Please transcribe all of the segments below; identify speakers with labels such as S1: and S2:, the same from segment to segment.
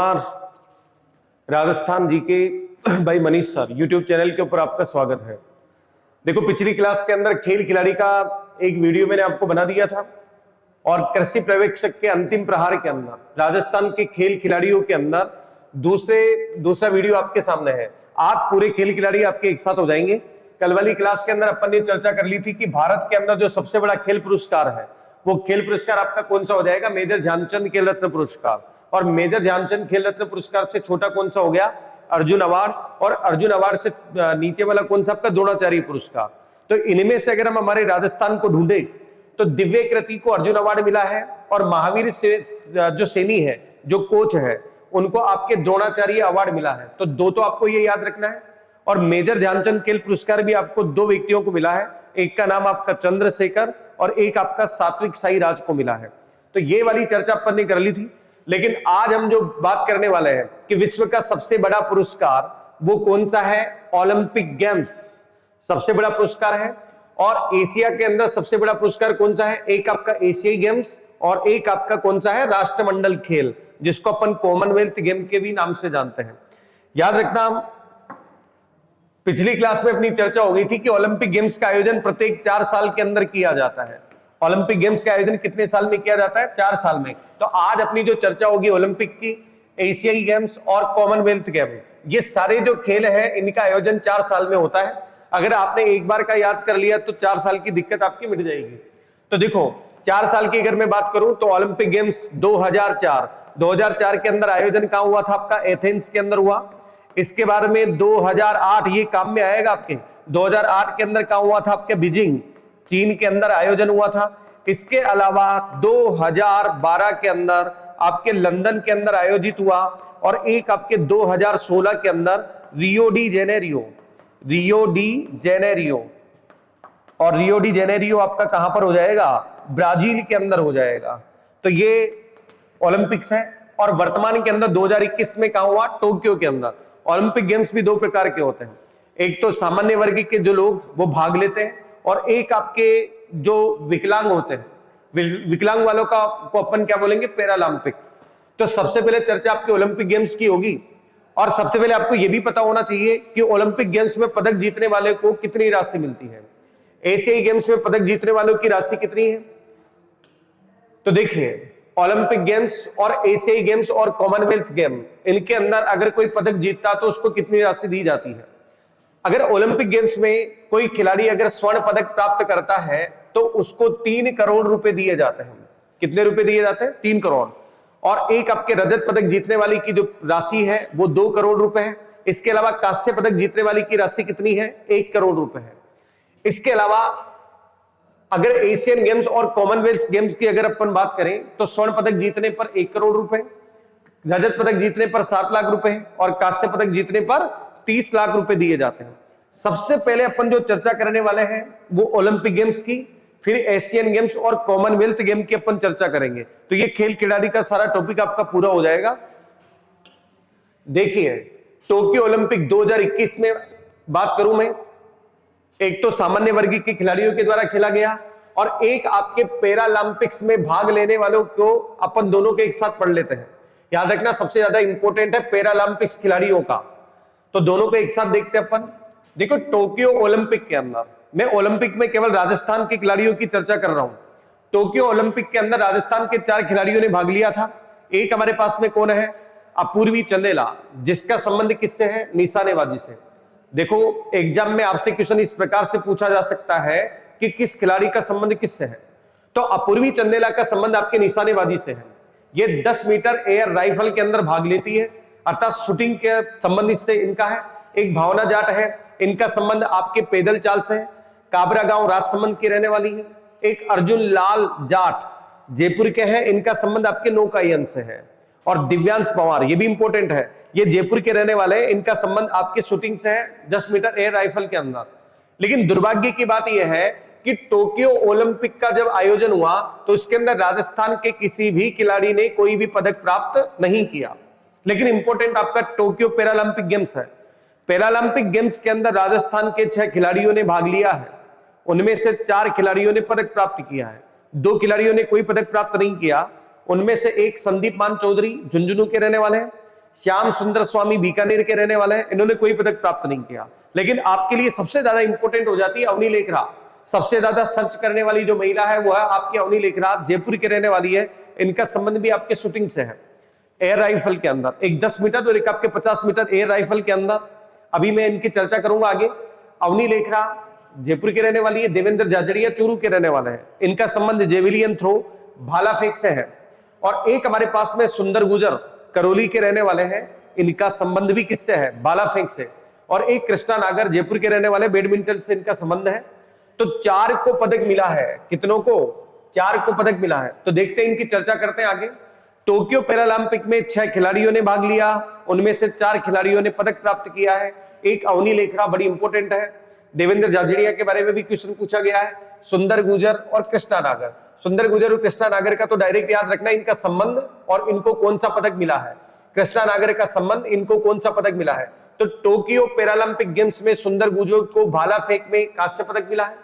S1: नमस्कार। राजस्थान जी के भाई मनीष सर यूट्यूब चैनल के ऊपर आपका स्वागत है। देखो, पिछली क्लास के अंदर खेल खिलाड़ी का एक वीडियो मैंने आपको बना दिया था और कृषि पर्यवेक्षक के अंतिम प्रहार के अंदर राजस्थान के खेल खिलाड़ियों के अंदर दूसरा वीडियो आपके सामने है। आज पूरे खेल खिलाड़ी आपके एक साथ हो जाएंगे। कल वाली क्लास के अंदर अपन ने चर्चा कर ली थी कि भारत के अंदर जो सबसे बड़ा खेल पुरस्कार है वो खेल पुरस्कार आपका कौन सा हो जाएगा, मेजर ध्यानचंद खेल रत्न पुरस्कार। और मेजर ध्यानचंद खेल रत्न पुरस्कार से छोटा कौन सा हो गया, अर्जुन अवार्ड। और अर्जुन अवार्ड से नीचे वाला कौन सा आपका, द्रोणाचार्य पुरस्कार। तो इनमें से अगर हम हमारे राजस्थान को ढूंढे तो दिव्य कृति को अर्जुन अवार्ड मिला है और महावीर से जो सैनी है, जो कोच है, उनको आपके द्रोणाचार्य अवार्ड मिला है। तो दो तो आपको ये याद रखना है। और मेजर ध्यानचंद खेल पुरस्कार भी आपको दो व्यक्तियों को मिला है, एक का नाम आपका चंद्रशेखर और एक आपका सात्विक साईराज को मिला है। तो ये वाली चर्चा अपन ने कर ली थी। लेकिन आज हम जो बात करने वाले हैं कि विश्व का सबसे बड़ा पुरस्कार वो कौन सा है, ओलंपिक गेम्स सबसे बड़ा पुरस्कार है। और एशिया के अंदर सबसे बड़ा पुरस्कार कौन सा है, एक आपका एशियाई गेम्स और एक आपका कौन सा है, राष्ट्रमंडल खेल, जिसको अपन कॉमनवेल्थ गेम के भी नाम से जानते हैं। याद रखना, पिछली क्लास में अपनी चर्चा हो गई थी कि ओलंपिक गेम्स का आयोजन प्रत्येक 4 साल के अंदर किया जाता है। ओलंपिक गेम्स का आयोजन कितने साल में किया जाता है, 4 साल में। तो आज अपनी जो चर्चा होगी ओलंपिक की, एशियाई गेम्स और कॉमनवेल्थ गेम, ये सारे जो खेल है इनका आयोजन 4 साल में होता है। अगर आपने एक बार का याद कर लिया तो 4 साल की दिक्कत आपकी मिट जाएगी। तो देखो, 4 साल की अगर मैं बात करूं तो ओलंपिक गेम्स 2004 के अंदर आयोजन कहां हुआ था, आपका एथेंस के अंदर हुआ। इसके बाद में 2008, ये काम में आएगा आपके, 2008 के अंदर कहां हुआ था, आपके बीजिंग चीन के अंदर आयोजन हुआ था। इसके अलावा 2012 के अंदर आपके लंदन के अंदर आयोजित हुआ और एक आपके 2016 के अंदर रियो डी जेनेरियो आपका कहां पर हो जाएगा, ब्राजील के अंदर हो जाएगा। तो ये ओलंपिक्स है। और वर्तमान के अंदर 2021 में कहां हुआ, टोक्यो के अंदर। ओलंपिक गेम्स भी दो प्रकार के होते हैं, एक तो सामान्य वर्ग के जो लोग वो भाग लेते हैं और एक आपके जो विकलांग होते हैं, विकलांग वालों का को अपन क्या बोलेंगे, पैरालंपिक। तो सबसे पहले चर्चा आपके ओलंपिक गेम्स की होगी। और सबसे पहले आपको यह भी पता होना चाहिए कि ओलंपिक गेम्स में पदक जीतने वाले को कितनी राशि मिलती है। एशियाई गेम्स में पदक जीतने वालों की राशि कितनी है। तो देखिए, ओलंपिक गेम्स और एशियाई गेम्स और कॉमनवेल्थ गेम, इनके अंदर अगर कोई पदक जीतता तो उसको कितनी राशि दी जाती है। अगर ओलंपिक गेम्स में कोई खिलाड़ी अगर स्वर्ण पदक प्राप्त करता है तो उसको 3 करोड़ रुपए दिए जाते हैं। कितने रुपए दिए जाते हैं, 3 करोड़। और एक आपके रजत पदक जीतने वाली की जो राशि है वो 2 करोड़ रुपए है। इसके अलावा कांस्य पदक जीतने वाली की राशि कितनी है, 1 करोड़ रुपए है। इसके अलावा अगर एशियन गेम्स और कॉमनवेल्थ गेम्स की अगर अपन बात करें तो स्वर्ण पदक जीतने पर 1 करोड़ रुपए, रजत पदक जीतने पर 7 लाख रुपए और कांस्य पदक जीतने पर 30 लाख रुपए दिए जाते हैं। सबसे पहले अपन जो चर्चा करने वाले हैं वो ओलंपिक गेम्स की, फिर एशियन गेम्स और कॉमनवेल्थ गेम की अपन चर्चा करेंगे। तो ये खेल खिलाड़ी का सारा टॉपिक आपका पूरा हो जाएगा। देखिए, टोक्यो ओलंपिक 2021 में बात करूं मैं, एक तो सामान्य वर्ग के खिलाड़ियों के द्वारा खेला गया और एक आपके पैरालंपिक्स में भाग लेने वालों को अपन दोनों के एक साथ पढ़ लेते हैं। याद रखना, सबसे ज्यादा इंपॉर्टेंट है पैरालंपिक्स खिलाड़ियों का। तो दोनों को एक साथ देखते हैं अपन। देखो, टोक्यो ओलंपिक के अंदर, मैं ओलंपिक में केवल राजस्थान के खिलाड़ियों की चर्चा कर रहा हूं। टोक्यो ओलंपिक के अंदर राजस्थान के 4 खिलाड़ियों ने भाग लिया था। एक हमारे पास में कौन है, अपूर्वी चंदेला, जिसका संबंध किससे है, निशानेबाजी से। देखो, एग्जाम में आपसे क्वेश्चन इस प्रकार से पूछा जा सकता है कि किस खिलाड़ी का संबंध किससे है। तो अपूर्वी चंदेला का संबंध आपके निशानेबाजी से है। ये 10 मीटर एयर राइफल के अंदर भाग लेती है, अर्थात शूटिंग के संबंधित से इनका है। एक भावना जाट है, इनका संबंध आपके पैदल चाल से है, काबरा गांव राजसमंद की रहने वाली है। एक अर्जुन लाल जाट जयपुर के हैं, इनका संबंध आपके नौकायन से है। और दिव्यांश पवार, ये भी इंपॉर्टेंट है, ये जयपुर के रहने वाले हैं, इनका संबंध आपके शूटिंग से है 10 मीटर एयर राइफल के अंदर। लेकिन दुर्भाग्य की बात यह है कि टोक्यो ओलंपिक का जब आयोजन हुआ तो इसके अंदर राजस्थान के किसी भी खिलाड़ी ने कोई भी पदक प्राप्त नहीं किया। लेकिन इंपॉर्टेंट आपका टोक्यो पैरालंपिक गेम्स है। पैरालंपिक गेम्स के अंदर राजस्थान के 6 खिलाड़ियों ने भाग लिया है। उनमें से 4 खिलाड़ियों ने पदक प्राप्त किया है, 2 खिलाड़ियों ने कोई पदक प्राप्त नहीं किया। उनमें से एक संदीप मान चौधरी झुंझुनू के रहने वाले हैं, श्याम सुंदर स्वामी बीकानेर के रहने वाले हैं, इन्होंने कोई पदक प्राप्त नहीं किया। लेकिन आपके लिए सबसे ज्यादा इंपॉर्टेंट हो जाती है अवनी लेखरा। सबसे ज्यादा सर्च करने वाली जो महिला है वो है आपकी अवनी लेखरा, जयपुर की रहने वाली है। इनका संबंध भी आपके शूटिंग से है, एयर राइफल के अंदर, एक 10 मीटर और एक आपके 50 मीटर एयर राइफल के अंदर। अभी मैं इनकी चर्चा करूंगा आगे। अवनी लेखरा जयपुर के रहने वाली है, देवेंद्र झाझड़िया चूरू के रहने वाले हैं। इनका संबंध जेविलियन थ्रो, भाला फेंक से है। और एक हमारे पास में सुंदर गुजर करौली के रहने वाले हैं, इनका संबंध भी किससे है, भाला फेंक से। और एक कृष्णा नागर जयपुर के रहने वाले, बैडमिंटन से इनका संबंध है। तो 4 को पदक मिला है, कितनों को, 4 को पदक मिला है। तो देखते हैं, इनकी चर्चा करते हैं आगे। टोक्यो पैरालंपिक में 6 खिलाड़ियों ने भाग लिया, उनमें से 4 खिलाड़ियों ने पदक प्राप्त किया है। एक अवनी लेखरा बड़ी इंपॉर्टेंट है। देवेंद्र झाझड़िया के बारे में भी क्वेश्चन पूछा गया है। सुंदर गुजर और कृष्णा नागर, सुंदर गुजर और कृष्णा नागर का तो डायरेक्ट याद रखना, इनका संबंध और इनको कौन सा पदक मिला है। कृष्णा नागर का संबंध, इनको कौन सा पदक मिला है। तो टोक्यो पैरालंपिक गेम्स में सुंदर गुजर को भाला फेंक में कांस्य पदक मिला है,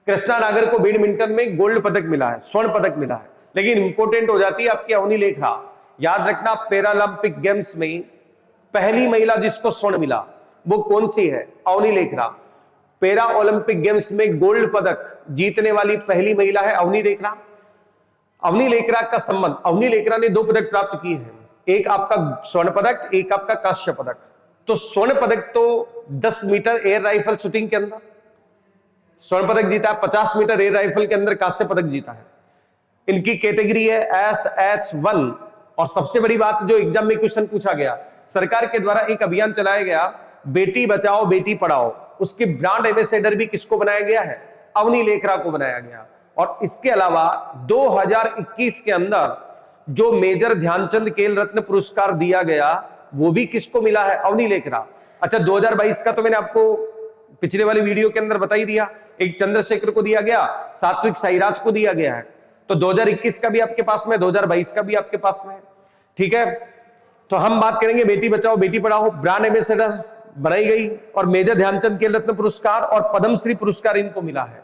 S1: कृष्णा नागर को बैडमिंटन में गोल्ड पदक मिला है, स्वर्ण पदक मिला है। लेकिन इंपॉर्टेंट हो जाती है आपकी अवनी लेखरा। याद रखना, पैरालंपिक गेम्स में पहली महिला जिसको स्वर्ण मिला वो कौन सी है, Avani Lekhara. Para Olympic games में गोल्ड पदक जीतने वाली पहली महिला है अवनी लेखरा। अवनी लेखरा का संबंध, अवनी लेखरा ने 2 पदक प्राप्त किए हैं, एक आपका स्वर्ण पदक, एक आपका कांस्य पदक। तो स्वर्ण पदक तो 10 मीटर एयर राइफल शूटिंग के अंदर स्वर्ण पदक जीता है, 50 मीटर एयर राइफल के अंदर कांस्य पदक जीता है। इनकी कैटेगरी है SH1। और सबसे बड़ी बात जो एग्जाम में क्वेश्चन पूछा गया, सरकार के द्वारा एक अभियान चलाया गया, बेटी बचाओ बेटी पढ़ाओ, उसकी ब्रांड एम्बेसडर भी किसको बनाया गया है, अवनी लेखरा को बनाया गया। और इसके अलावा 2021 के अंदर जो मेजर ध्यानचंद खेल रत्न पुरस्कार दिया गया वो भी किसको मिला है, अवनी लेखरा। अच्छा, 2022 का तो मैंने आपको पिछले वाली वीडियो के अंदर बता ही दिया, एक चंद्रशेखर को दिया गया, सात्विक साईराज को दिया गया है। तो 2021 का भी आपके पास में, 2022 का भी आपके पास में, ठीक है। तो हम बात करेंगे बेटी बचाओ बेटी पढ़ाओ, ब्रांड एम्बेसडर बनाई गई, और मेजर ध्यानचंद खेल रत्न पुरस्कार और पद्मश्री पुरस्कार इनको मिला है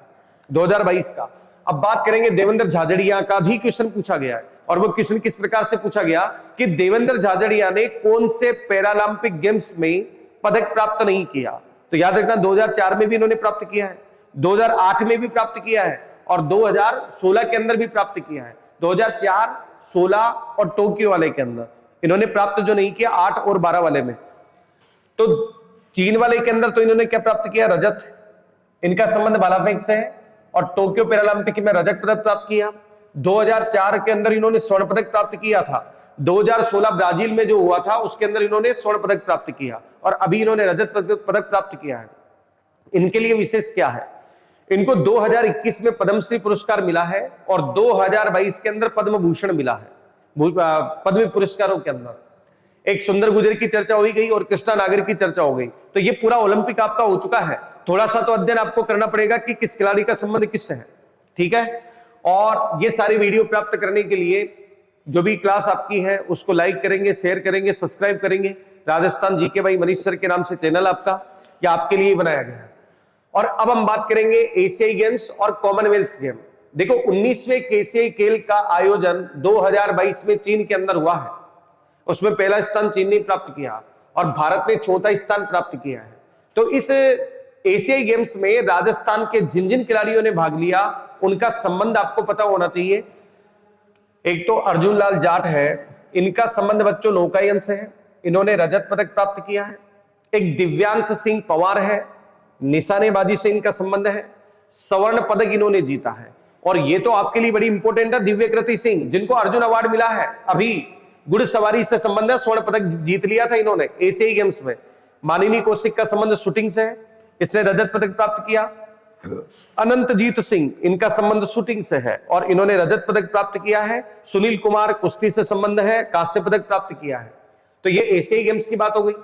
S1: 2022 का। अब बात करेंगे देवेंद्र झाझड़िया का, भी क्वेश्चन पूछा गया है। और वो क्वेश्चन किस प्रकार से पूछा गया कि देवेंद्र झाझड़िया ने कौन से पैरालंपिक गेम्स में पदक प्राप्त नहीं किया। तो याद रखना, 2004 में भी इन्होंने प्राप्त किया है, 2008 में भी प्राप्त किया है, और 2016 के अंदर भी प्राप्त किया है। 2004, 16 और टोक्यो वाले के अंदर इन्होंने प्राप्त जो नहीं किया 8 और 12 वाले में। तो चीन वाले के अंदर तो इन्होंने क्या प्राप्त किया, रजत, इनका संबंध भाला फेंक से है। और टोक्यो पैरालंपिक में रजत पदक प्राप्त किया। 2004 के अंदर इन्होंने स्वर्ण पदक प्राप्त किया था। 2016 ब्राजील में जो हुआ था उसके अंदर इन्होंने स्वर्ण पदक प्राप्त किया, और अभी इन्होंने रजत पदक प्राप्त किया है। इनके लिए विशेष क्या है, इनको 2021 में पद्मश्री पुरस्कार मिला है, और 2022 के अंदर पद्म भूषण मिला है। पद्म पुरस्कारों के अंदर एक सुंदर गुजर की चर्चा हो गई और कृष्णा नागर की चर्चा हो गई। तो ये पूरा ओलंपिक आपका हो चुका है। थोड़ा सा तो अध्ययन आपको करना पड़ेगा कि किस खिलाड़ी का संबंध किससे है, ठीक है। और ये सारी वीडियो प्राप्त करने के लिए जो भी क्लास आपकी है उसको लाइक करेंगे, शेयर करेंगे, सब्सक्राइब करेंगे। Rajasthan GK by Manish sir के नाम से चैनल आपका, या आपके लिए बनाया गया है। और अब हम बात करेंगे एशियाई गेम्स और कॉमनवेल्थ गेम। देखो, 19वें एशियाई खेल का आयोजन 2022 में चीन के अंदर हुआ है। उसमें पहला स्थान चीन ने प्राप्त किया और भारत ने चौथा स्थान प्राप्त किया है। तो इस एशियाई गेम्स में राजस्थान के जिन जिन खिलाड़ियों ने भाग लिया उनका संबंध आपको पता होना चाहिए। एक तो अर्जुन लाल जाट है, इनका संबंध बच्चों नौकायन से है, इन्होंने रजत पदक प्राप्त किया है। एक दिव्यांश सिंह पवार है, निशानेबाजी से इनका संबंध है, स्वर्ण पदक इन्होंने जीता है। और ये तो आपके लिए बड़ी इंपॉर्टेंट है, दिव्यकृति सिंह, जिनको अर्जुन अवार्ड मिला है, अभी घुड़सवारी से संबंध है, स्वर्ण पदक जीत लिया था इन्होंने एशियाई गेम्स में। मानिनी कौशिक का संबंध शूटिंग से है, इसने रजत पदक प्राप्त किया। अनंतजीत सिंह, इनका संबंध शूटिंग से है और इन्होंने रजत पदक प्राप्त किया है। सुनील कुमार कुश्ती से संबंध है, कांस्य पदक प्राप्त किया है। तो ये एशियाई गेम्स की बात हो गई।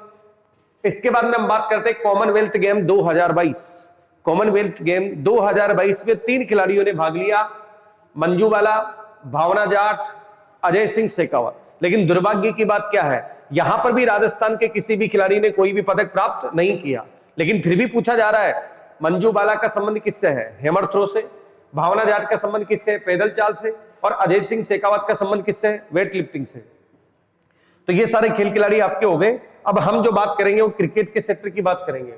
S1: इसके बाद में हम बात करते हैं कॉमनवेल्थ गेम 2022। कॉमनवेल्थ गेम 2022 में 3 खिलाड़ियों ने भाग लिया, मंजू बाला, भावना जाट, अजय सिंह शेखावत। लेकिन दुर्भाग्य की बात क्या है, यहां पर भी राजस्थान के किसी भी खिलाड़ी ने कोई भी पदक प्राप्त नहीं किया। लेकिन फिर भी पूछा जा रहा है, मंजू बाला का संबंध किससे है, हैमर थ्रो से, भावना जाट का संबंध किससे है, पैदल चाल से, और अजय सिंह शेखावत का संबंध किससे है, वेट लिफ्टिंग से। तो ये सारे खेल खिलाड़ी आपके हो गए। अब हम जो बात करेंगे वो क्रिकेट के क्षेत्र की बात करेंगे।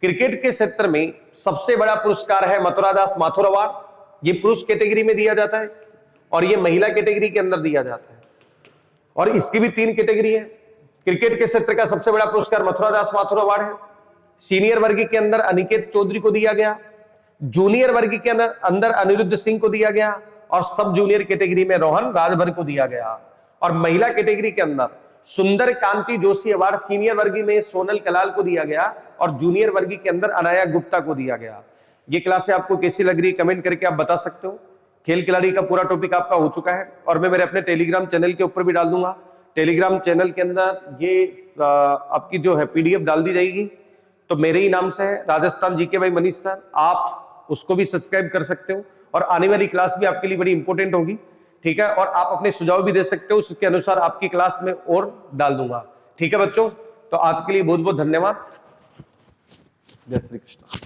S1: क्रिकेट के क्षेत्र में सबसे बड़ा पुरस्कार है मथुरादास माथुर अवार्ड। ये पुरुष कैटेगरी में दिया जाता है और ये महिला कैटेगरी के अंदर दिया जाता है, और इसकी भी 3 कैटेगरी है। क्रिकेट के क्षेत्र का सबसे बड़ा पुरस्कार मथुरादास माथुर अवार्ड है। सीनियर वर्ग के अंदर अनिकेत चौधरी को दिया गया, जूनियर वर्ग के अंदर अनिरुद्ध सिंह को दिया गया, और सब जूनियर कैटेगरी में रोहन राजभर को दिया गया। और महिला कैटेगरी के अंदर सुंदर कांति जोशी अवार्ड सीनियर वर्ग में सोनल कलाल को दिया गया, और जूनियर वर्ग के अंदर अनाया गुप्ता को दिया गया। ये क्लासे आपको कैसी लग रही है कमेंट करके आप बता सकते हो। खेल खिलाड़ी का पूरा टॉपिक आपका हो चुका है, और मैं मेरे अपने टेलीग्राम चैनल के ऊपर भी डाल दूंगा। टेलीग्राम चैनल के अंदर ये आपकी जो है पीडीएफ डाल दी जाएगी, तो मेरे ही नाम से है Rajasthan GK by Manish sir, आप उसको भी सब्सक्राइब कर सकते हो, और आने वाली क्लास भी आपके लिए बड़ी इंपॉर्टेंट होगी, ठीक है। और आप अपने सुझाव भी दे सकते हो, उसके अनुसार आपकी क्लास में और डाल दूंगा, ठीक है बच्चों। तो आज के लिए बहुत बहुत धन्यवाद। जय श्री कृष्ण।